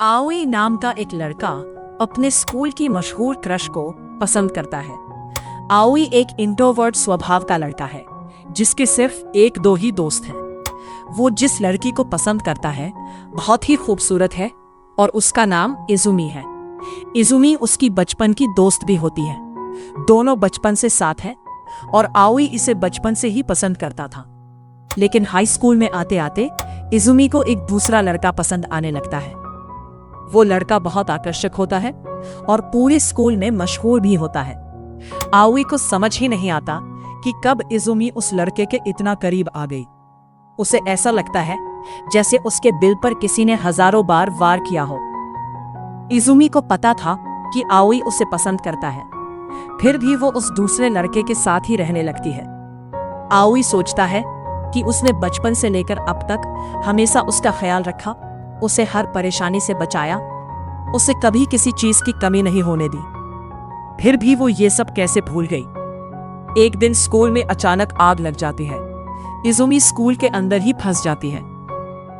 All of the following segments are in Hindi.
आओई नाम का एक लड़का अपने स्कूल की मशहूर क्रश को पसंद करता है। आओई एक इंट्रोवर्ट स्वभाव का लड़का है जिसके सिर्फ एक दो ही दोस्त हैं। वो जिस लड़की को पसंद करता है बहुत ही खूबसूरत है और उसका नाम इजुमी है। इजुमी उसकी बचपन की दोस्त भी होती है। दोनों बचपन से साथ हैं और आओई इसे बचपन से ही पसंद करता था। लेकिन हाई स्कूल में आते आते इजुमी को एक दूसरा लड़का पसंद आने लगता है। वो लड़का बहुत आकर्षक होता है और पूरे स्कूल में मशहूर भी होता है। आओई को समझ ही नहीं आता कि कब इजुमी उस लड़के के इतना करीब आ गई। उसे ऐसा लगता है जैसे उसके दिल पर किसी ने हजारों बार वार किया हो। इजुमी को पता था कि आओई उसे पसंद करता है, फिर भी वो उस दूसरे लड़के के साथ ही रहने लगती है। आओई सोचता है कि उसने बचपन से लेकर अब तक हमेशा उसका ख्याल रखा, उसे हर परेशानी से बचाया, उसे कभी किसी चीज की कमी नहीं होने दी। फिर भी वो ये सब कैसे भूल गई। एक दिन स्कूल में अचानक आग लग जाती है। इजुमी स्कूल के अंदर ही फंस जाती है।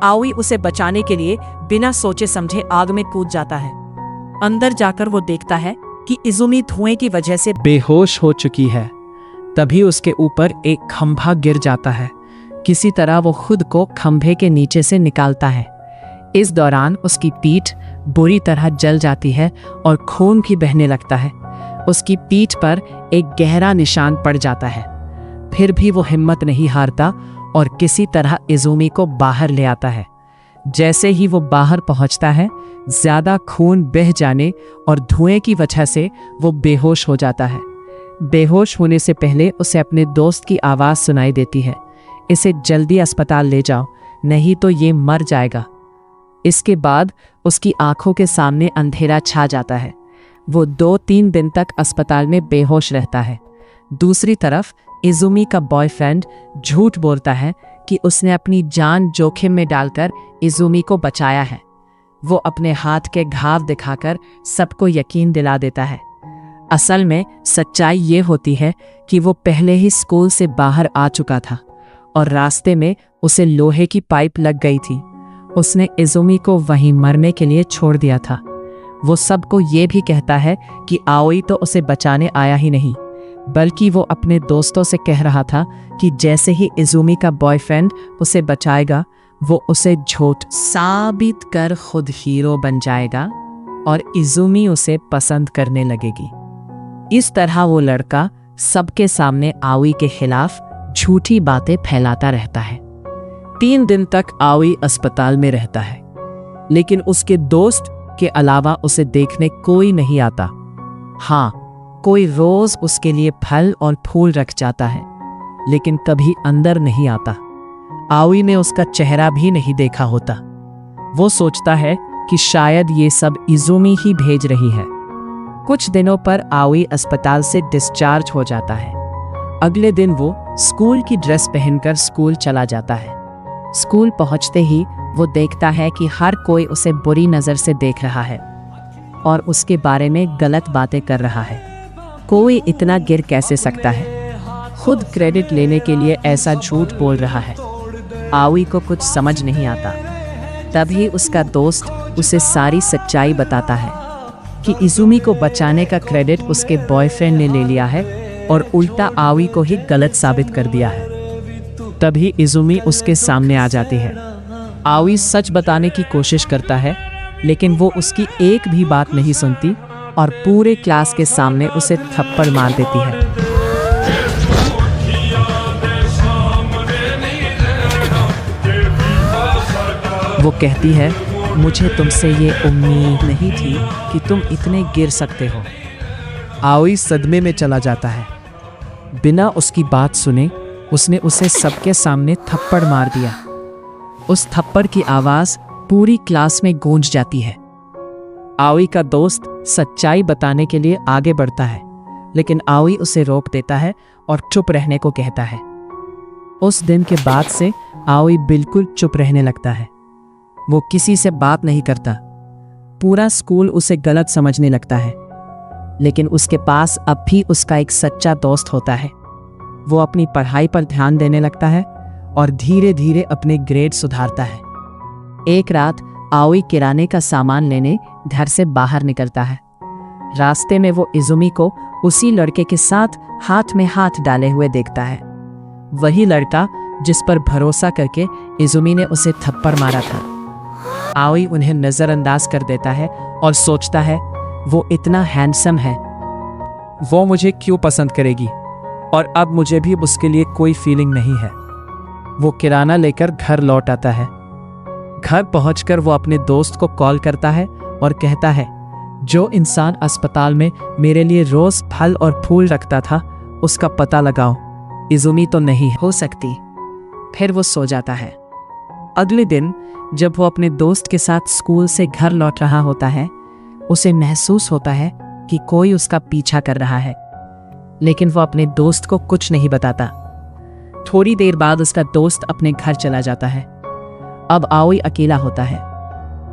आओई उसे बचाने के लिए बिना सोचे समझे आग में कूद जाता है। अंदर जाकर वो देखता है कि इजुमी धुएं की वजह से बेहोश हो चुकी है। तभी उसके ऊपर एक खंभा गिर जाता है। किसी तरह वो खुद को खंभे के नीचे से निकालता है। इस दौरान उसकी पीठ बुरी तरह जल जाती है और खून भी बहने लगता है। उसकी पीठ पर एक गहरा निशान पड़ जाता है। फिर भी वो हिम्मत नहीं हारता और किसी तरह इजुमी को बाहर ले आता है। जैसे ही वो बाहर पहुंचता है, ज्यादा खून बह जाने और धुएं की वजह से वो बेहोश हो जाता है। बेहोश होने से पहले उसे अपने दोस्त की आवाज़ सुनाई देती है, इसे जल्दी अस्पताल ले जाओ, नहीं तो ये मर जाएगा। इसके बाद उसकी आंखों के सामने अंधेरा छा जाता है। वो 2-3 दिन तक अस्पताल में बेहोश रहता है। दूसरी तरफ इजुमी का बॉयफ्रेंड झूठ बोलता है कि उसने अपनी जान जोखिम में डालकर इजुमी को बचाया है। वो अपने हाथ के घाव दिखाकर सबको यकीन दिला देता है। असल में सच्चाई ये होती है कि वो पहले ही स्कूल से बाहर आ चुका था और रास्ते में उसे लोहे की पाइप लग गई थी। उसने इजुमी को वहीं मरने के लिए छोड़ दिया था। वो सबको ये भी कहता है कि आओई तो उसे बचाने आया ही नहीं, बल्कि वो अपने दोस्तों से कह रहा था कि जैसे ही इजुमी का बॉयफ्रेंड उसे बचाएगा, वो उसे झूठ साबित कर खुद हीरो बन जाएगा और इजुमी उसे पसंद करने लगेगी। इस तरह वो लड़का सबके सामने आओई के खिलाफ झूठी बातें फैलाता रहता है। 3 दिन तक आओई अस्पताल में रहता है, लेकिन उसके दोस्त के अलावा उसे देखने कोई नहीं आता। हाँ, कोई रोज उसके लिए फल और फूल रख जाता है, लेकिन कभी अंदर नहीं आता। आओई ने उसका चेहरा भी नहीं देखा होता। वो सोचता है कि शायद ये सब इजुमी ही भेज रही है। कुछ दिनों पर आओई अस्पताल से डिस्चार्ज हो जाता है। अगले दिन वो स्कूल की ड्रेस पहनकर स्कूल चला जाता है। स्कूल पहुंचते ही वो देखता है कि हर कोई उसे बुरी नज़र से देख रहा है और उसके बारे में गलत बातें कर रहा है। कोई इतना गिर कैसे सकता है? खुद क्रेडिट लेने के लिए ऐसा झूठ बोल रहा है। आओई को कुछ समझ नहीं आता। तभी उसका दोस्त उसे सारी सच्चाई बताता है कि इजुमी को बचाने का क्रेडिट उसके बॉयफ्रेंड ने ले लिया है और उल्टा आओई को ही गलत साबित कर दिया है। तभी इजुमी उसके सामने आ जाती है। आओई सच बताने की कोशिश करता है, लेकिन वो उसकी एक भी बात नहीं सुनती और पूरे क्लास के सामने उसे थप्पड़ मार देती है। वो कहती है, मुझे तुमसे ये उम्मीद नहीं थी कि तुम इतने गिर सकते हो। आओई सदमे में चला जाता है। बिना उसकी बात सुने उसने उसे सबके सामने थप्पड़ मार दिया। उस थप्पड़ की आवाज़ पूरी क्लास में गूंज जाती है। आओई का दोस्त सच्चाई बताने के लिए आगे बढ़ता है, लेकिन आओई उसे रोक देता है और चुप रहने को कहता है। उस दिन के बाद से आओई बिल्कुल चुप रहने लगता है। वो किसी से बात नहीं करता। पूरा स्कूल उसे गलत समझने लगता है, लेकिन उसके पास अब भी उसका एक सच्चा दोस्त होता है। वो अपनी पढ़ाई पर ध्यान देने लगता है और धीरे धीरे अपने ग्रेड सुधारता है। एक रात आओई किराने का सामान लेने घर से बाहर निकलता है। रास्ते में वो इजुमी को उसी लड़के के साथ हाथ में हाथ डाले हुए देखता है, वही लड़का जिस पर भरोसा करके इजुमी ने उसे थप्पड़ मारा था। आओई उन्हें नजरअंदाज कर देता है और सोचता है वो इतना हैंडसम है, वो मुझे क्यों पसंद करेगी, और अब मुझे भी उसके लिए कोई फीलिंग नहीं है। वो किराना लेकर घर लौट आता है। घर पहुंचकर वो अपने दोस्त को कॉल करता है और कहता है, जो इंसान अस्पताल में मेरे लिए रोज फल और फूल रखता था उसका पता लगाओ, इजुमी तो नहीं हो सकती। फिर वो सो जाता है। अगले दिन जब वो अपने दोस्त के साथ स्कूल से घर लौट रहा होता है, उसे महसूस होता है कि कोई उसका पीछा कर रहा है, लेकिन वो अपने दोस्त को कुछ नहीं बताता। थोड़ी देर बाद उसका दोस्त अपने घर चला जाता है। अब आओई अकेला होता है।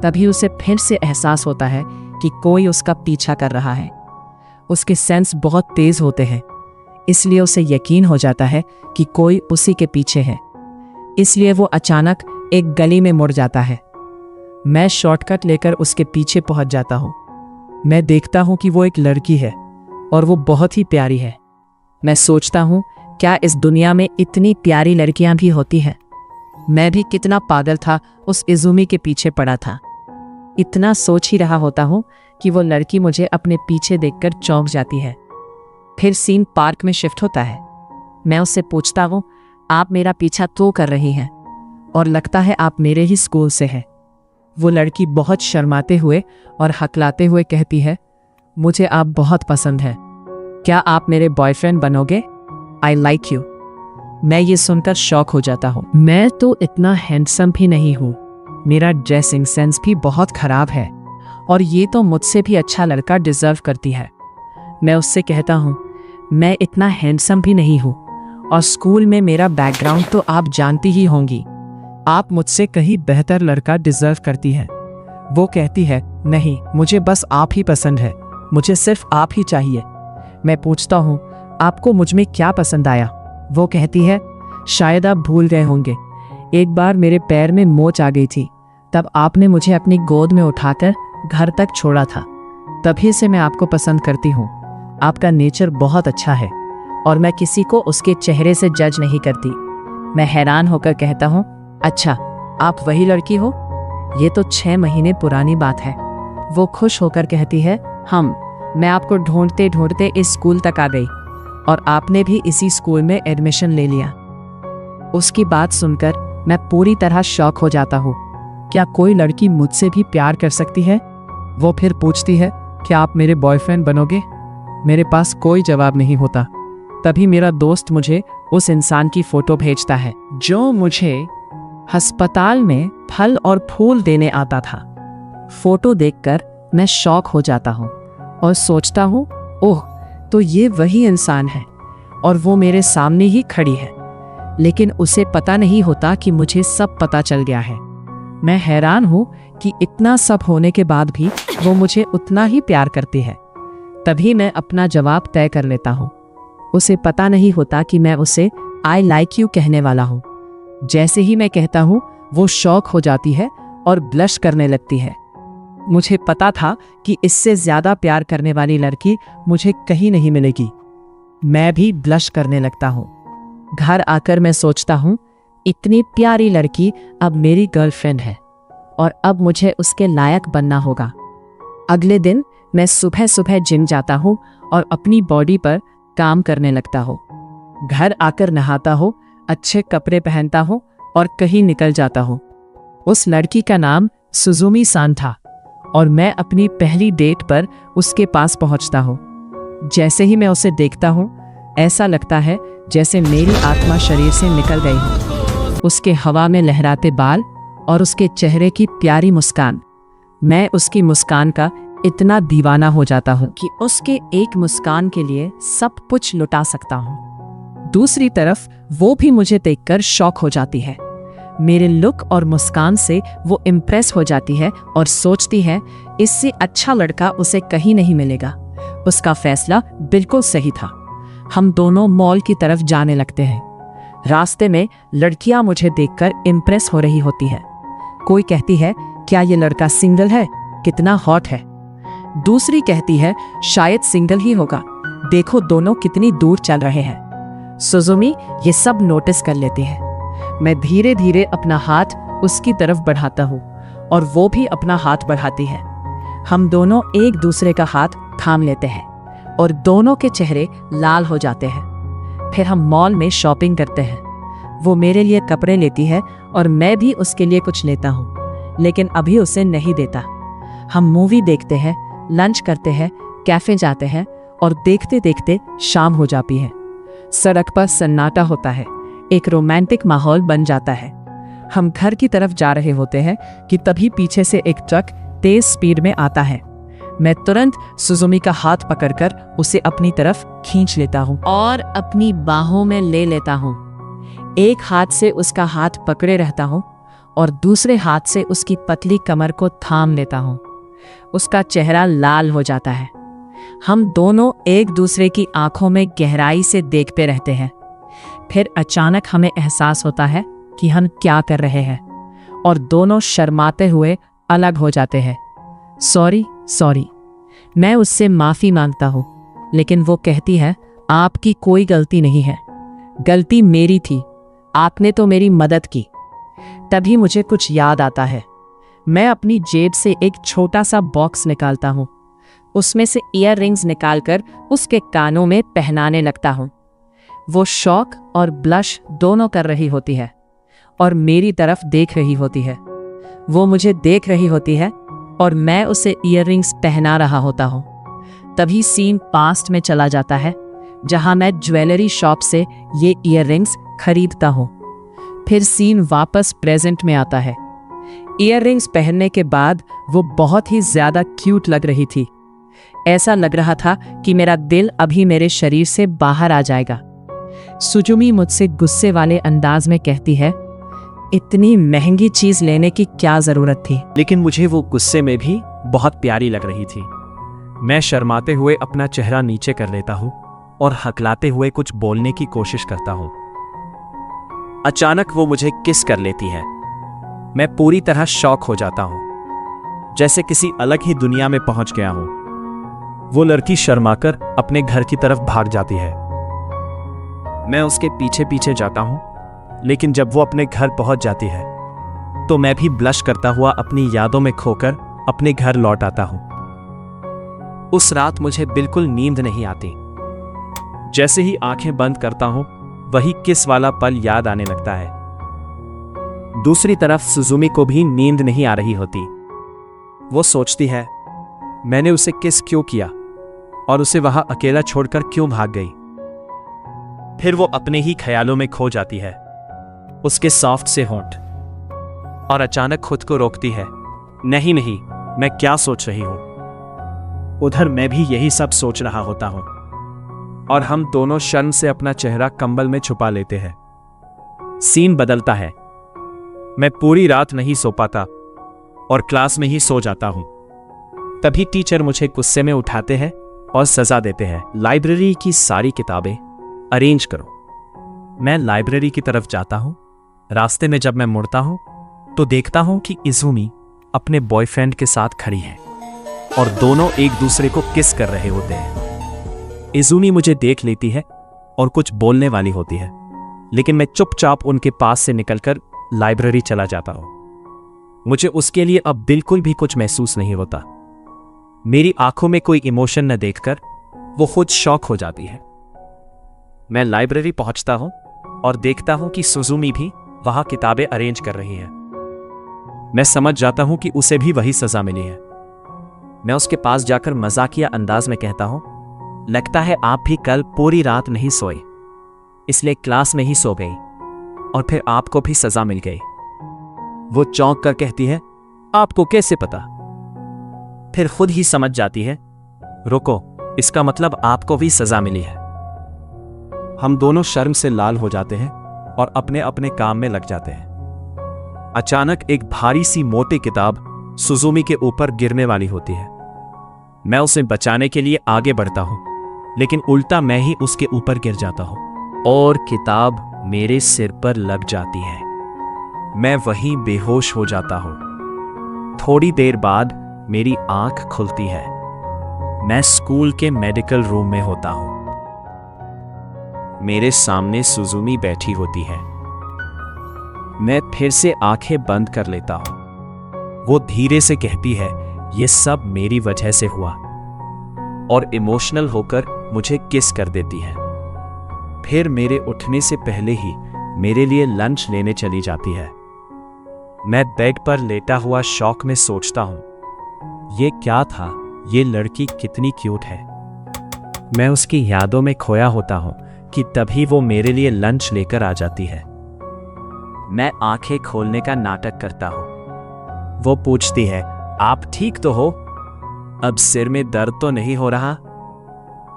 तभी उसे फिर से एहसास होता है कि कोई उसका पीछा कर रहा है। उसके सेंस बहुत तेज होते हैं, इसलिए उसे यकीन हो जाता है कि कोई उसी के पीछे है। इसलिए वो अचानक एक गली में मुड़ जाता है। मैं शॉर्टकट लेकर उसके पीछे पहुंच जाता हूं। मैं देखता हूं कि वो एक लड़की है और वो बहुत ही प्यारी है। मैं सोचता हूं, क्या इस दुनिया में इतनी प्यारी लड़कियां भी होती हैं? मैं भी कितना पागल था, उस इजुमी के पीछे पड़ा था। इतना सोच ही रहा होता हूं कि वो लड़की मुझे अपने पीछे देखकर चौंक जाती है। फिर सीन पार्क में शिफ्ट होता है। मैं उससे पूछता हूं, आप मेरा पीछा तो कर रही हैं, और लगता है आप मेरे ही स्कूल से हैं। वो लड़की बहुत शर्माते हुए और हकलाते हुए कहती है, मुझे आप बहुत पसंद है, क्या आप मेरे बॉयफ्रेंड बनोगे? I like you. मैं ये सुनकर शॉक हो जाता हूँ। मैं तो इतना हैंडसम भी नहीं हूँ, मेरा ड्रेसिंग सेंस भी बहुत खराब है, और ये तो मुझसे भी अच्छा लड़का डिजर्व करती है। मैं उससे कहता हूँ, मैं इतना हैंडसम भी नहीं हूँ, और स्कूल में मेरा बैकग्राउंड तो आप जानती ही होंगी, आप मुझसे कहीं बेहतर लड़का डिजर्व करती है। वो कहती है, नहीं, मुझे बस आप ही पसंद है, मुझे सिर्फ आप ही चाहिए। मैं पूछता हूँ, आपको मुझ में क्या पसंद आया? वो कहती है, शायद आप भूल गए होंगे, एक बार मेरे पैर में मोच आ गई थी, तब आपने मुझे अपनी गोद में उठाकर घर तक छोड़ा था, तभी से मैं आपको पसंद करती हूँ। आपका नेचर बहुत अच्छा है, और मैं किसी को उसके चेहरे से जज नहीं करती। मैं हैरान होकर कहता हूँ, अच्छा, आप वही लड़की हो? ये तो 6 महीने पुरानी बात है। वो खुश होकर कहती है, मैं आपको ढूंढते ढूंढते इस स्कूल तक आ गई, और आपने भी इसी स्कूल में एडमिशन ले लिया। उसकी बात सुनकर मैं पूरी तरह शॉक हो जाता हूँ। क्या कोई लड़की मुझसे भी प्यार कर सकती है? वो फिर पूछती है, क्या आप मेरे बॉयफ्रेंड बनोगे? मेरे पास कोई जवाब नहीं होता। तभी मेरा दोस्त मुझे उस इंसान की फोटो भेजता है जो मुझे अस्पताल में फल और फूल देने आता था। फोटो देखकर मैं शॉक हो जाता हूँ और सोचता हूँ, ओह, तो ये वही इंसान है, और वो मेरे सामने ही खड़ी है। लेकिन उसे पता नहीं होता कि मुझे सब पता चल गया है। मैं हैरान हूँ कि इतना सब होने के बाद भी वो मुझे उतना ही प्यार करती है। तभी मैं अपना जवाब तय कर लेता हूँ। उसे पता नहीं होता कि मैं उसे आई लाइक यू कहने वाला हूँ। जैसे ही मैं कहता हूँ, वो शॉक हो जाती है और ब्लश करने लगती है। मुझे पता था कि इससे ज्यादा प्यार करने वाली लड़की मुझे कहीं नहीं मिलेगी। मैं भी ब्लश करने लगता हूँ। घर आकर मैं सोचता हूँ, इतनी प्यारी लड़की अब मेरी गर्लफ्रेंड है, और अब मुझे उसके लायक बनना होगा। अगले दिन मैं सुबह सुबह जिम जाता हूँ और अपनी बॉडी पर काम करने लगता हूँ। घर आकर नहाता हूँ, अच्छे कपड़े पहनता हूँ और कहीं निकल जाता हूँ। उस लड़की का नाम सुजुमी सान था, और मैं अपनी पहली डेट पर उसके पास पहुँचता हूँ। जैसे ही मैं उसे देखता हूँ, ऐसा लगता है जैसे मेरी आत्मा शरीर से निकल गई हो। उसके हवा में लहराते बाल और उसके चेहरे की प्यारी मुस्कान, मैं उसकी मुस्कान का इतना दीवाना हो जाता हूँ कि उसके एक मुस्कान के लिए सब कुछ लुटा सकता हूँ। दूसरी तरफ वो भी मुझे देखकर शॉक हो जाती है। मेरे लुक और मुस्कान से वो इम्प्रेस हो जाती है और सोचती है, इससे अच्छा लड़का उसे कहीं नहीं मिलेगा। उसका फैसला बिल्कुल सही था। हम दोनों मॉल की तरफ जाने लगते हैं। रास्ते में लड़कियां मुझे देखकर इम्प्रेस हो रही होती है। कोई कहती है, क्या ये लड़का सिंगल है? कितना हॉट है। दूसरी कहती है, शायद सिंगल ही होगा, देखो दोनों कितनी दूर चल रहे हैं। सुजुमी ये सब नोटिस कर लेती है। मैं धीरे धीरे अपना हाथ उसकी तरफ बढ़ाता हूँ और वो भी अपना हाथ बढ़ाती है। हम दोनों एक दूसरे का हाथ थाम लेते हैं और दोनों के चेहरे लाल हो जाते हैं। फिर हम मॉल में शॉपिंग करते हैं। वो मेरे लिए कपड़े लेती है और मैं भी उसके लिए कुछ लेता हूँ, लेकिन अभी उसे नहीं देता। हम मूवी देखते हैं, लंच करते हैं, कैफे जाते हैं और देखते देखते शाम हो जाती है। सड़क पर सन्नाटा होता है, एक रोमांटिक माहौल बन जाता है। हम घर की तरफ जा रहे होते हैं कि तभी पीछे से एक ट्रक तेज स्पीड में आता है। मैं तुरंत सुजुमी का हाथ पकड़कर उसे अपनी तरफ खींच लेता हूँ और अपनी बाहों में ले लेता हूँ। एक हाथ से उसका हाथ पकड़े रहता हूँ और दूसरे हाथ से उसकी पतली कमर को थाम लेता हूँ। उसका चेहरा लाल हो जाता है। हम दोनों एक दूसरे की आंखों में गहराई से देखते रहते हैं। फिर अचानक हमें एहसास होता है कि हम क्या कर रहे हैं और दोनों शर्माते हुए अलग हो जाते हैं। सॉरी। मैं उससे माफ़ी मांगता हूँ, लेकिन वो कहती है, आपकी कोई गलती नहीं है, गलती मेरी थी, आपने तो मेरी मदद की। तभी मुझे कुछ याद आता है। मैं अपनी जेब से एक छोटा सा बॉक्स निकालता हूँ। उसमें से ईयर रिंग्स निकालकर उसके कानों में पहनाने लगता हूँ। वो शौक और ब्लश दोनों कर रही होती है और मेरी तरफ देख रही होती है। वो मुझे देख रही होती है और मैं उसे ईयर रिंग्स पहना रहा होता हूँ। तभी सीन पास्ट में चला जाता है, जहाँ मैं ज्वेलरी शॉप से ये ईयर रिंग्स खरीदता हूँ। फिर सीन वापस प्रेजेंट में आता है। ईयर रिंग्स पहनने के बाद वो बहुत ही ज्यादा क्यूट लग रही थी। ऐसा लग रहा था कि मेरा दिल अभी मेरे शरीर से बाहर आ जाएगा। सुजुमी मुझसे गुस्से वाले अंदाज में कहती है, इतनी महंगी चीज लेने की क्या जरूरत थी? लेकिन मुझे वो गुस्से में भी बहुत प्यारी लग रही थी। मैं शर्माते हुए अपना चेहरा नीचे कर लेता हूँ और हकलाते हुए कुछ बोलने की कोशिश करता हूँ। अचानक वो मुझे किस कर लेती है। मैं पूरी तरह शॉक हो जाता हूँ, जैसे किसी अलग ही दुनिया में पहुंच गया हूँ। वो लड़की शर्माकर अपने घर की तरफ भाग जाती है। मैं उसके पीछे पीछे जाता हूँ, लेकिन जब वो अपने घर पहुंच जाती है तो मैं भी ब्लश करता हुआ अपनी यादों में खोकर अपने घर लौट आता हूँ। उस रात मुझे बिल्कुल नींद नहीं आती। जैसे ही आंखें बंद करता हूँ, वही किस वाला पल याद आने लगता है। दूसरी तरफ सुजुमी को भी नींद नहीं आ रही होती। वो सोचती है, मैंने उसे किस क्यों किया और उसे वहां अकेला छोड़कर क्यों भाग गई। फिर वो अपने ही ख्यालों में खो जाती है, उसके सॉफ्ट से होंठ, और अचानक खुद को रोकती है। नहीं, मैं क्या सोच रही हूं। उधर मैं भी यही सब सोच रहा होता हूं और हम दोनों शर्म से अपना चेहरा कंबल में छुपा लेते हैं। सीन बदलता है। मैं पूरी रात नहीं सो पाता और क्लास में ही सो जाता हूं। तभी टीचर मुझे गुस्से में उठाते हैं और सजा देते हैं, लाइब्रेरी की सारी किताबें अरेंज करो। मैं लाइब्रेरी की तरफ जाता हूं। रास्ते में जब मैं मुड़ता हूं तो देखता हूं कि इजुमी अपने बॉयफ्रेंड के साथ खड़ी है और दोनों एक दूसरे को किस कर रहे होते हैं। इजुमी मुझे देख लेती है और कुछ बोलने वाली होती है, लेकिन मैं चुपचाप उनके पास से निकलकर लाइब्रेरी चला जाता हूं। मुझे उसके लिए अब बिल्कुल भी कुछ महसूस नहीं होता। मेरी आंखों में कोई इमोशन न देखकर वो खुद शॉक हो जाती है। मैं लाइब्रेरी पहुंचता हूं और देखता हूं कि सुजुमी भी वहां किताबें अरेंज कर रही है। मैं समझ जाता हूं कि उसे भी वही सजा मिली है। मैं उसके पास जाकर मजाकिया अंदाज में कहता हूं, लगता है आप भी कल पूरी रात नहीं सोए, इसलिए क्लास में ही सो गई और फिर आपको भी सजा मिल गई। वो चौंक कर कहती है, आपको कैसे पता? फिर खुद ही समझ जाती है, रुको, इसका मतलब आपको भी सजा मिली है। हम दोनों शर्म से लाल हो जाते हैं और अपने अपने काम में लग जाते हैं। अचानक एक भारी सी मोटी किताब सुजुमी के ऊपर गिरने वाली होती है। मैं उसे बचाने के लिए आगे बढ़ता हूं, लेकिन उल्टा मैं ही उसके ऊपर गिर जाता हूं और किताब मेरे सिर पर लग जाती है। मैं वहीं बेहोश हो जाता हूं। थोड़ी देर बाद मेरी आंख खुलती है। मैं स्कूल के मेडिकल रूम में होता हूं। मेरे सामने सुजुमी बैठी होती है। मैं फिर से आंखें बंद कर लेता हूं। वो धीरे से कहती है, ये सब मेरी वजह से हुआ, और इमोशनल होकर मुझे किस कर देती है। फिर मेरे उठने से पहले ही मेरे लिए लंच लेने चली जाती है। मैं बेड पर लेटा हुआ शौक में सोचता हूं, ये क्या था? ये लड़की कितनी क्यूट है। मैं उसकी यादों में खोया होता हूं कि तभी वो मेरे लिए लंच लेकर आ जाती है। मैं आंखें खोलने का नाटक करता हूं। वो पूछती है, आप ठीक तो हो? अब सिर में दर्द तो नहीं हो रहा?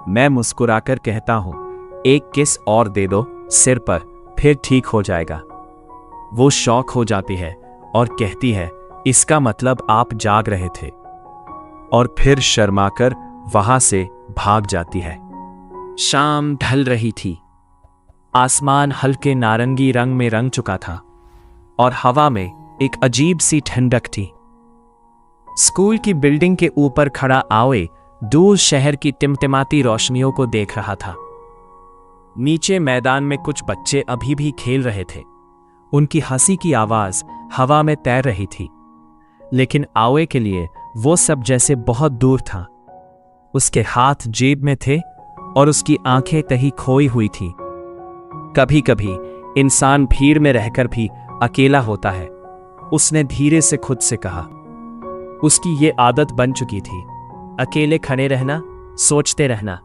मैं मुस्कुराकर कहता हूं, एक किस और दे दो सिर पर, फिर ठीक हो जाएगा। वो शॉक हो जाती है और कहती है, इसका मतलब आप जाग रहे थे, और फिर शर्माकर वहां से भाग जाती है। शाम ढल रही थी। आसमान हल्के नारंगी रंग में रंग चुका था और हवा में एक अजीब सी ठंडक थी। स्कूल की बिल्डिंग के ऊपर खड़ा आओए दूर शहर की टिमटिमाती रोशनियों को देख रहा था। नीचे मैदान में कुछ बच्चे अभी भी खेल रहे थे। उनकी हंसी की आवाज हवा में तैर रही थी, लेकिन आओए के लिए वो सब जैसे बहुत दूर था। उसके हाथ जेब में थे और उसकी आंखें कहीं खोई हुई थी। कभी कभी इंसान भीड़ में रहकर भी अकेला होता है, उसने धीरे से खुद से कहा। उसकी ये आदत बन चुकी थी, अकेले खड़े रहना, सोचते रहना,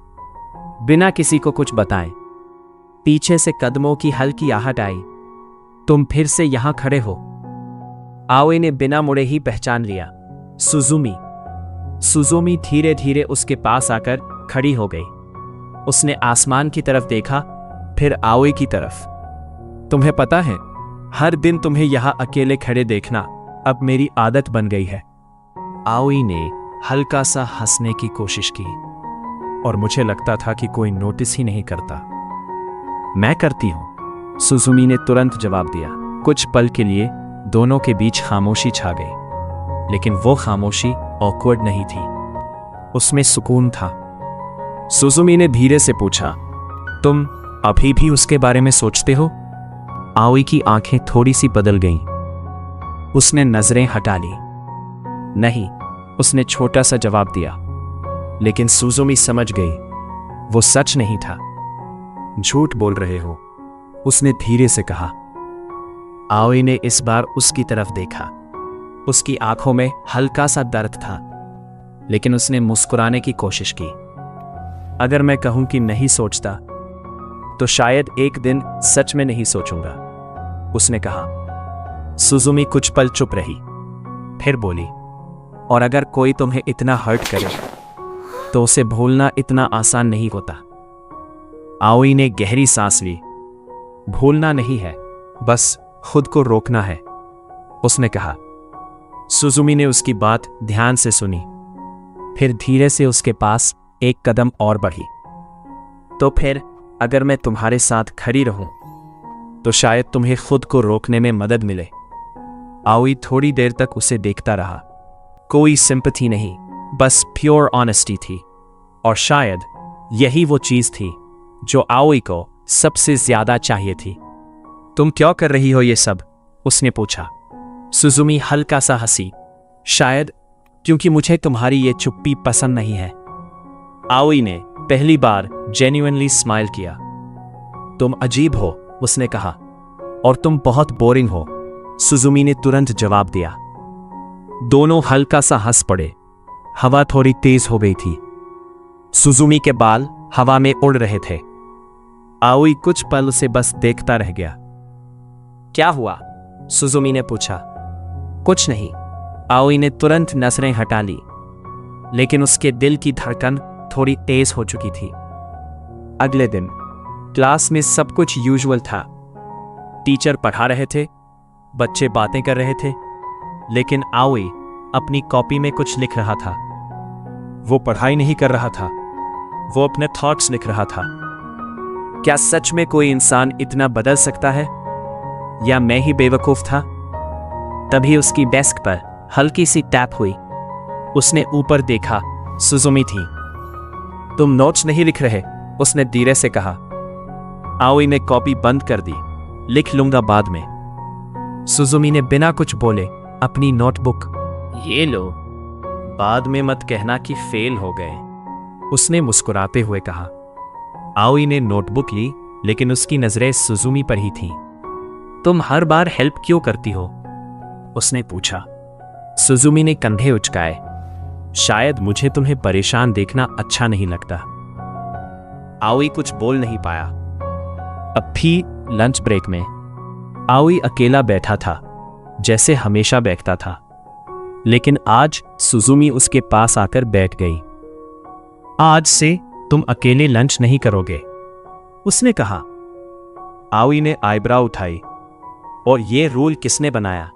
बिना किसी को कुछ बताएं। पीछे से कदमों की हल्की आहट आई। तुम फिर से यहां खड़े हो? आओए ने बिना मुड़े ही पहचान लिया, सुजुमी। सुजुमी धीरे धीरे उसके पास आकर खड़ी हो गई। उसने आसमान की तरफ देखा, फिर आओए की तरफ। तुम्हें पता है, हर दिन तुम्हें यहां अकेले खड़े देखना अब मेरी आदत बन गई है। आओई ने हल्का सा हंसने की कोशिश की, और मुझे लगता था कि कोई नोटिस ही नहीं करता। मैं करती हूं, सुजुमी ने तुरंत जवाब दिया। कुछ पल के लिए दोनों के बीच खामोशी छा गई, लेकिन वो खामोशी ऑकवर्ड नहीं थी, उसमें सुकून था। सुजुमी ने धीरे से पूछा, तुम अभी भी उसके बारे में सोचते हो? आओई की आंखें थोड़ी सी बदल गईं। उसने नजरें हटा ली। नहीं, उसने छोटा सा जवाब दिया, लेकिन सुजुमी समझ गई वो सच नहीं था। झूठ बोल रहे हो, उसने धीरे से कहा। आओई ने इस बार उसकी तरफ देखा। उसकी आंखों में हल्का सा दर्द था, लेकिन उसने मुस्कुराने की कोशिश की। अगर मैं कहूं कि नहीं सोचता, तो शायद एक दिन सच में नहीं सोचूंगा, उसने कहा। सुजुमी कुछ पल चुप रही, फिर बोली, और अगर कोई तुम्हें इतना हर्ट करे तो उसे भूलना इतना आसान नहीं होता। आओई ने गहरी सांस ली। भूलना नहीं है, बस खुद को रोकना है, उसने कहा। सुजुमी ने उसकी बात ध्यान से सुनी, फिर धीरे से उसके पास एक कदम और बढ़ी। तो फिर अगर मैं तुम्हारे साथ खड़ी रहूं, तो शायद तुम्हें खुद को रोकने में मदद मिले। आओई थोड़ी देर तक उसे देखता रहा। कोई सिंपैथी नहीं, बस प्योर ऑनेस्टी थी, और शायद यही वो चीज थी जो आओई को सबसे ज्यादा चाहिए थी। तुम क्यों कर रही हो ये सब? उसने पूछा। सुजुमी हल्का सा हंसी। शायद क्योंकि मुझे तुम्हारी ये चुप्पी पसंद नहीं है। आओई ने पहली बार जेन्युइनली स्माइल किया। तुम अजीब हो, उसने कहा, और तुम बहुत बोरिंग हो, सुजुमी ने तुरंत जवाब दिया। दोनों हल्का सा हंस पड़े। हवा थोड़ी तेज हो गई थी। सुजुमी के बाल हवा में उड़ रहे थे। आओई कुछ पल उसे बस देखता रह गया। क्या हुआ? सुजुमी ने पूछा। कुछ नहीं, आओई ने तुरंत नजरें हटा ली, लेकिन उसके दिल की धड़कन थोड़ी तेज हो चुकी थी। अगले दिन क्लास में सब कुछ यूजुअल था। टीचर पढ़ा रहे थे, बच्चे बातें कर रहे थे, लेकिन आओई अपनी कॉपी में कुछ लिख रहा था। वो पढ़ाई नहीं कर रहा था, वो अपने थॉट्स लिख रहा था। क्या सच में कोई इंसान इतना बदल सकता है, या मैं ही बेवकूफ था? तभी उसकी डेस्क पर हल्की सी टैप हुई। उसने ऊपर देखा, सुजुमी थी। तुम नोट्स नहीं लिख रहे? उसने धीरे से कहा। आओई ने कॉपी बंद कर दी। लिख लूंगा बाद में। सुजुमी ने बिना कुछ बोले अपनी नोटबुक, ये लो, बाद में मत कहना कि फेल हो गए, उसने मुस्कुराते हुए कहा। आओई ने नोटबुक ली, लेकिन उसकी नजरें सुजुमी पर ही थीं। तुम हर बार हेल्प क्यों करती हो? उसने पूछा। सुजुमी ने कंधे उचकाए। शायद मुझे तुम्हें परेशान देखना अच्छा नहीं लगता। आओई कुछ बोल नहीं पाया। अब भी लंच ब्रेक में आओई अकेला बैठा था, जैसे हमेशा बैठता था, लेकिन आज सुजुमी उसके पास आकर बैठ गई। आज से तुम अकेले लंच नहीं करोगे, उसने कहा। आओई ने आईब्राउ उठाई। और ये रूल किसने बनाया?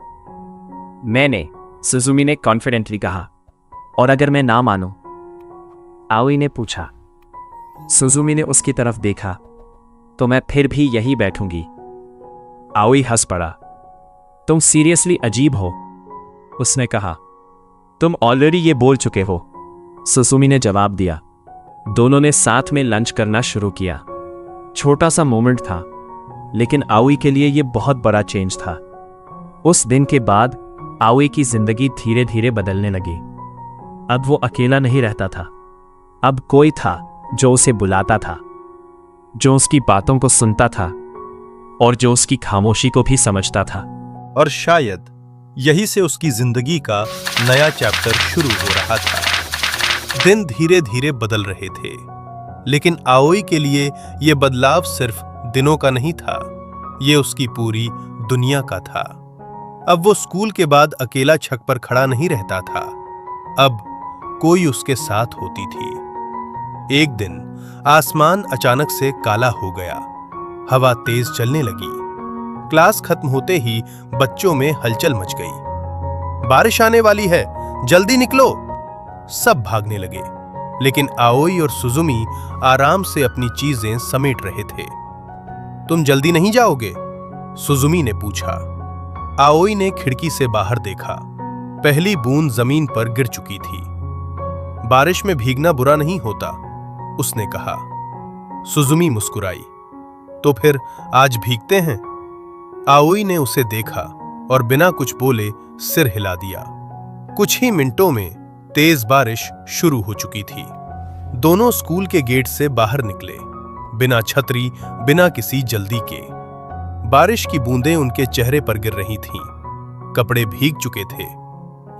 मैंने, सुजुमी ने कॉन्फिडेंटली कहा। और अगर मैं ना मानूं? आओई ने पूछा। सुजुमी ने उसकी तरफ देखा। तो मैं फिर भी यही बैठूंगी। आओई हंस पड़ा। तुम सीरियसली अजीब हो, उसने कहा। तुम ऑलरेडी ये बोल चुके हो, सुजुमी ने जवाब दिया। दोनों ने साथ में लंच करना शुरू किया। छोटा सा मोमेंट था, लेकिन आओई के लिए यह बहुत बड़ा चेंज था। उस दिन के बाद आओई की जिंदगी धीरे धीरे बदलने लगी। अब वो अकेला नहीं रहता था। अब कोई था जो उसे बुलाता था, जो उसकी बातों को सुनता था और जो उसकी खामोशी को भी समझता था। और शायद यही से उसकी जिंदगी का नया चैप्टर शुरू हो रहा था। दिन धीरे धीरे बदल रहे थे, लेकिन आओई के लिए यह बदलाव सिर्फ दिनों का नहीं था, ये उसकी पूरी दुनिया का था। अब वो स्कूल के बाद अकेला छत पर खड़ा नहीं रहता था, अब कोई उसके साथ होती थी। एक दिन आसमान अचानक से काला हो गया, हवा तेज चलने लगी। क्लास खत्म होते ही बच्चों में हलचल मच गई। बारिश आने वाली है, जल्दी निकलो, सब भागने लगे। लेकिन आओई और सुजुमी आराम से अपनी चीजें समेट रहे थे। तुम जल्दी नहीं जाओगे? सुजुमी ने पूछा। आओई ने खिड़की से बाहर देखा। पहली बूंद जमीन पर गिर चुकी थी। बारिश में भीगना बुरा नहीं होता, उसने कहा। सुजुमी मुस्कुराई। तो फिर आज भीगते हैं? आओई ने उसे देखा और बिना कुछ बोले सिर हिला दिया। कुछ ही मिनटों में तेज बारिश शुरू हो चुकी थी। दोनों स्कूल के गेट से बाहर निकले, बिना छतरी, बिना किसी जल्दी के। बारिश की बूंदें उनके चेहरे पर गिर रही थीं। कपड़े भीग चुके थे,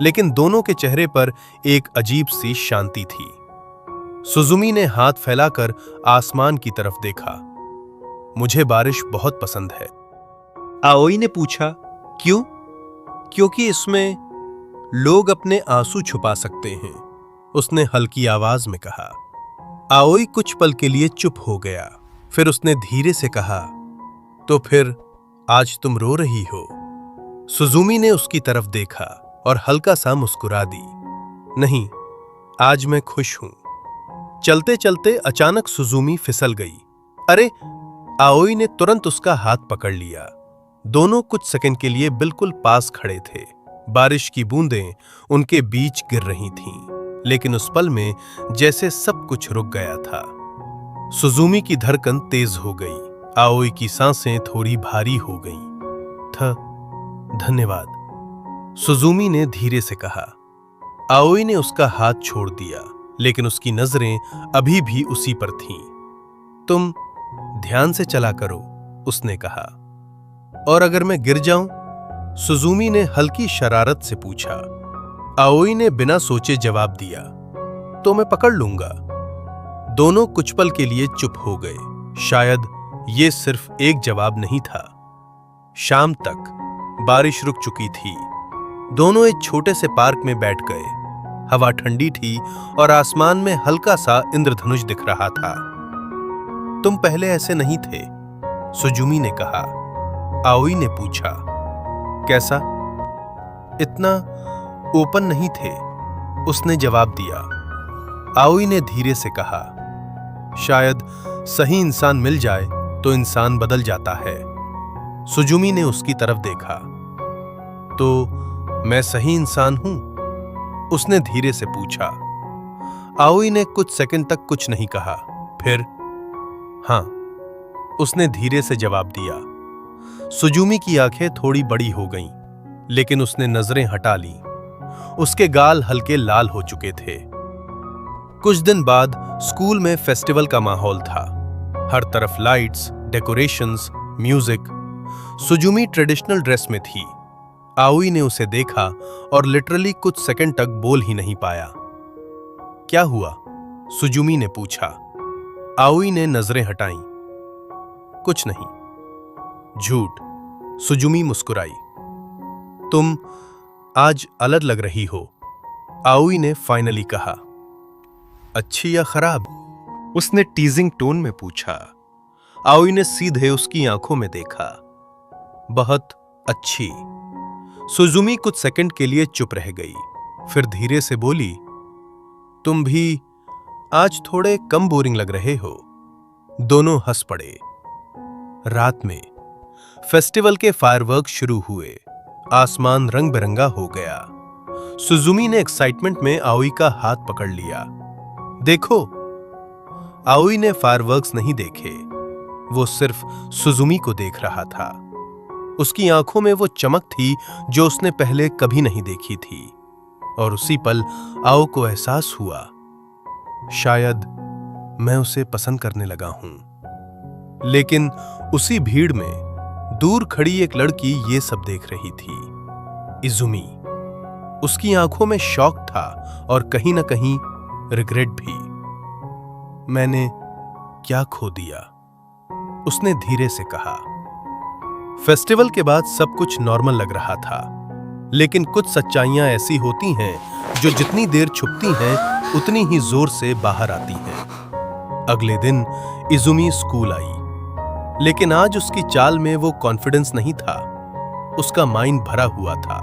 लेकिन दोनों के चेहरे पर एक अजीब सी शांति थी। सुजुमी ने हाथ फैलाकर आसमान की तरफ देखा। मुझे बारिश बहुत पसंद है। आओई ने पूछा, क्यों? क्योंकि इसमें लोग अपने आंसू छुपा सकते हैं, उसने हल्की आवाज में कहा। आओई कुछ पल के लिए चुप हो गया, फिर उसने धीरे से कहा, तो फिर आज तुम रो रही हो? सुजुमी ने उसकी तरफ देखा और हल्का सा मुस्कुरा दी। नहीं, आज मैं खुश हूं। चलते चलते अचानक सुजुमी फिसल गई। अरे! आओई ने तुरंत उसका हाथ पकड़ लिया। दोनों कुछ सेकंड के लिए बिल्कुल पास खड़े थे। बारिश की बूंदें उनके बीच गिर रही थीं, लेकिन उस पल में जैसे सब कुछ रुक गया था। सुजुमी की धड़कन तेज हो गई, आओई की सांसें थोड़ी भारी हो गईं। धन्यवाद, सुजुमी ने धीरे से कहा। आओई ने उसका हाथ छोड़ दिया, लेकिन उसकी नजरें अभी भी उसी पर थीं। तुम ध्यान से चला करो, उसने कहा। और अगर मैं गिर जाऊं? सुजुमी ने हल्की शरारत से पूछा। आओई ने बिना सोचे जवाब दिया, तो मैं पकड़ लूंगा। दोनों कुछ पल के लिए चुप हो गए। शायद ये सिर्फ एक जवाब नहीं था। शाम तक बारिश रुक चुकी थी। दोनों एक छोटे से पार्क में बैठ गए। हवा ठंडी थी और आसमान में हल्का सा इंद्रधनुष दिख रहा था। तुम पहले ऐसे नहीं थे, सुजुमी ने कहा। आओई ने पूछा, कैसा? इतना ओपन नहीं थे, उसने जवाब दिया। आओई ने धीरे से कहा, शायद सही इंसान मिल जाए तो इंसान बदल जाता है। सुजुमी ने उसकी तरफ देखा। तो मैं सही इंसान हूं? उसने धीरे से पूछा। आओई ने कुछ सेकंड तक कुछ नहीं कहा। फिर हां, उसने धीरे से जवाब दिया। सुजुमी की आंखें थोड़ी बड़ी हो गईं, लेकिन उसने नजरें हटा लीं। उसके गाल हल्के लाल हो चुके थे। कुछ दिन बाद स्कूल में फेस्टिवल का माहौल था। हर तरफ lights, decorations, music. Suzumi traditional dress में थी। आओई ने उसे देखा और लिटरली कुछ सेकंड तक बोल ही नहीं पाया। क्या हुआ? सुजुमी ने पूछा। आओई ने नजरें हटाईं। कुछ नहीं। झूठ। सुजुमी मुस्कुराई। तुम आज अलग लग रही हो, आओई ने फाइनली कहा। अच्छी या खराब? उसने टीजिंग टोन में पूछा। आओई ने सीधे उसकी आंखों में देखा। बहुत अच्छी। सुजुमी कुछ सेकंड के लिए चुप रह गई, फिर धीरे से बोली, तुम भी आज थोड़े कम बोरिंग लग रहे हो। दोनों हंस पड़े। रात में फेस्टिवल के फायरवर्क शुरू हुए। आसमान रंग बिरंगा हो गया। सुजुमी ने एक्साइटमेंट में आओई का हाथ पकड़ लिया। देखो। आओई ने फायरवर्क्स नहीं देखे, वो सिर्फ सुजुमी को देख रहा था। उसकी आंखों में वो चमक थी जो उसने पहले कभी नहीं देखी थी, और उसी पल आओ को एहसास हुआ, शायद मैं उसे पसंद करने लगा हूं। लेकिन उसी भीड़ में दूर खड़ी एक लड़की ये सब देख रही थी, इजुमी। उसकी आंखों में शॉक था और कहीं ना कहीं रिग्रेट भी। मैंने क्या खो दिया? उसने धीरे से कहा। फेस्टिवल के बाद सब कुछ नॉर्मल लग रहा था, लेकिन कुछ सच्चाइयां ऐसी होती हैं जो जितनी देर छुपती हैं उतनी ही जोर से बाहर आती हैं। अगले दिन इजुमी स्कूल आई, लेकिन आज उसकी चाल में वो कॉन्फिडेंस नहीं था। उसका माइंड भरा हुआ था।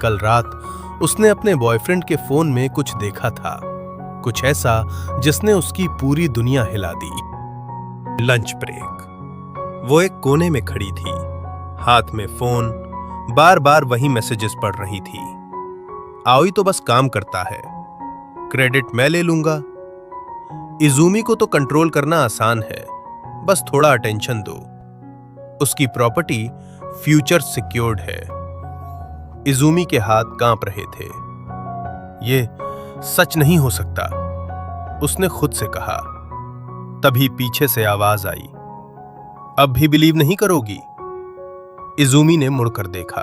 कल रात उसने अपने बॉयफ्रेंड के फोन में कुछ देखा था, कुछ ऐसा जिसने उसकी पूरी दुनिया हिला दी। Lunch break. वो एक कोने में खड़ी थी, हाथ में फोन, बार बार वही मैसेजेस पढ़ रही थी। आओई तो बस काम करता है, क्रेडिट मैं ले लूंगा। इजुमी को तो कंट्रोल करना आसान है, बस थोड़ा अटेंशन दो। उसकी प्रॉपर्टी फ्यूचर सिक्योर्ड है। इजुमी के हाथ कांप रहे थे। ये सच नहीं हो सकता, उसने खुद से कहा। तभी पीछे से आवाज आई, अब भी बिलीव नहीं करोगी? इजुमी ने मुड़कर देखा।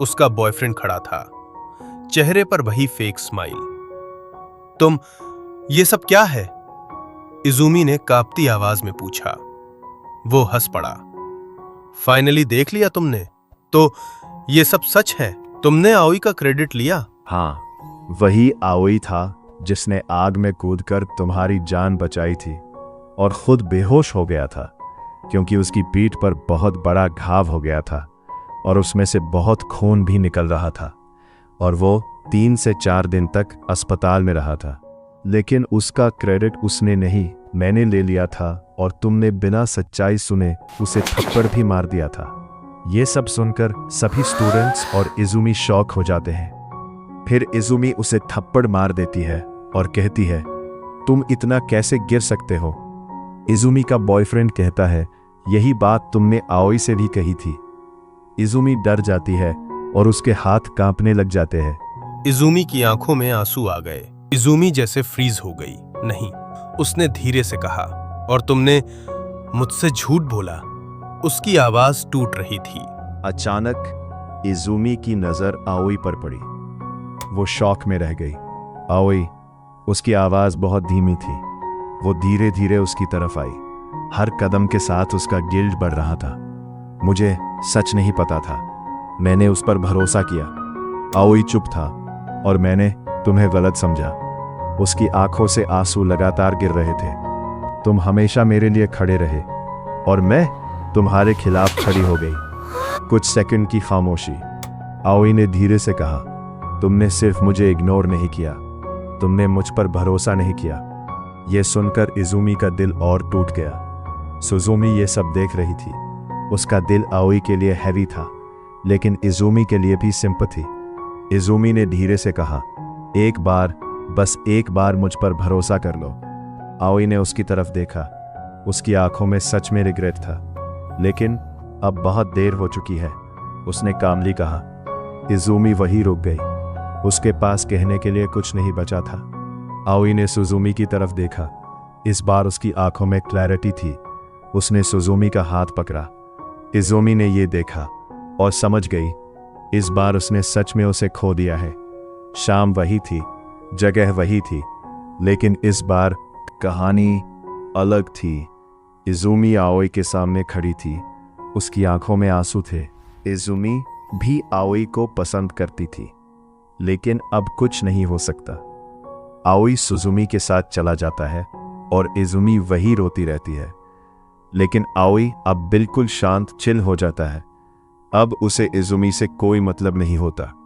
उसका बॉयफ्रेंड खड़ा था, चेहरे पर वही फेक स्माइल। तुम, ये सब क्या है? इजुमी ने कांपती आवाज में पूछा। वो हंस पड़ा। फाइनली देख लिया तुमने? तो ये सब सच है? तुमने आओई का क्रेडिट लिया? हाँ, वही आओई था जिसने आग में कूदकर तुम्हारी जान बचाई थी और खुद बेहोश हो गया था, क्योंकि उसकी पीठ पर बहुत बड़ा घाव हो गया था और उसमें से बहुत खून भी निकल रहा था, और वो 3 से 4 दिन तक अस्पताल में रहा था। लेकिन उसका क्रेडिट उसने नहीं, मैंने ले लिया था, और तुमने बिना सच्चाई सुने उसे थप्पड़ भी मार दिया था। ये सब सुनकर सभी स्टूडेंट्स और इजुमी शॉक हो जाते हैं। फिर इजुमी उसे थप्पड़ मार देती है और कहती है, तुम इतना कैसे गिर सकते हो? इजुमी का बॉयफ्रेंड कहता है, यही बात तुमने आओई से भी कही थी। इजुमी डर जाती है और उसके हाथ कांपने लग जाते हैं। इजुमी की आंखों में आंसू आ गए। इजुमी जैसे फ्रीज हो गई। नहीं, उसने धीरे से कहा, और तुमने मुझसे झूठ बोला। उसकी आवाज टूट रही थी। अचानक इजुमी की नजर आओई पर पड़ी। वो शॉक में रह गई। आओई, उसकी आवाज बहुत धीमी थी। वो धीरे धीरे उसकी तरफ आई। हर कदम के साथ उसका गिल्ट बढ़ रहा था। मुझे सच नहीं पता था, मैंने उस पर भरोसा किया। आओई चुप था और मैंने तुम्हें गलत समझा। उसकी आंखों से आंसू लगातार गिर रहे थे। तुम हमेशा मेरे लिए खड़े रहे और मैं तुम्हारे खिलाफ खड़ी हो गई। कुछ सेकंड की खामोशी। आओई ने धीरे से कहा, तुमने सिर्फ मुझे इग्नोर नहीं किया, तुमने मुझ पर भरोसा नहीं किया। यह सुनकर इजुमी का दिल और टूट गया। सुजुमी ये सब देख रही थी। उसका दिल आओई के लिए हैवी था, लेकिन इजुमी के लिए भी सिंपैथी, इजुमी ने धीरे से कहा, एक बार, बस एक बार मुझ पर भरोसा कर लो। आओई ने उसकी तरफ देखा। उसकी आंखों में सच में रिग्रेट था, लेकिन अब बहुत देर हो चुकी है। उसने कामली कहा। इजुमी वहीं रुक गई। उसके पास कहने के लिए कुछ नहीं बचा था। आओई ने सुजुमी की तरफ देखा। इस बार उसकी आंखों में क्लैरिटी थी। उसने सुजुमी का हाथ पकड़ा। इजुमी ने ये देखा और समझ गई, इस बार उसने सच में उसे खो दिया है। शाम वही थी, जगह वही थी, लेकिन इस बार कहानी अलग थी। इजुमी आओई के सामने खड़ी थी। उसकी आंखों में आंसू थे। इजुमी भी आओई को पसंद करती थी, लेकिन अब कुछ नहीं हो सकता। आओई सुजुमी के साथ चला जाता है और इजुमी वही रोती रहती है। लेकिन आओई अब बिल्कुल शांत चिल हो जाता है। अब उसे इजुमी से कोई मतलब नहीं होता।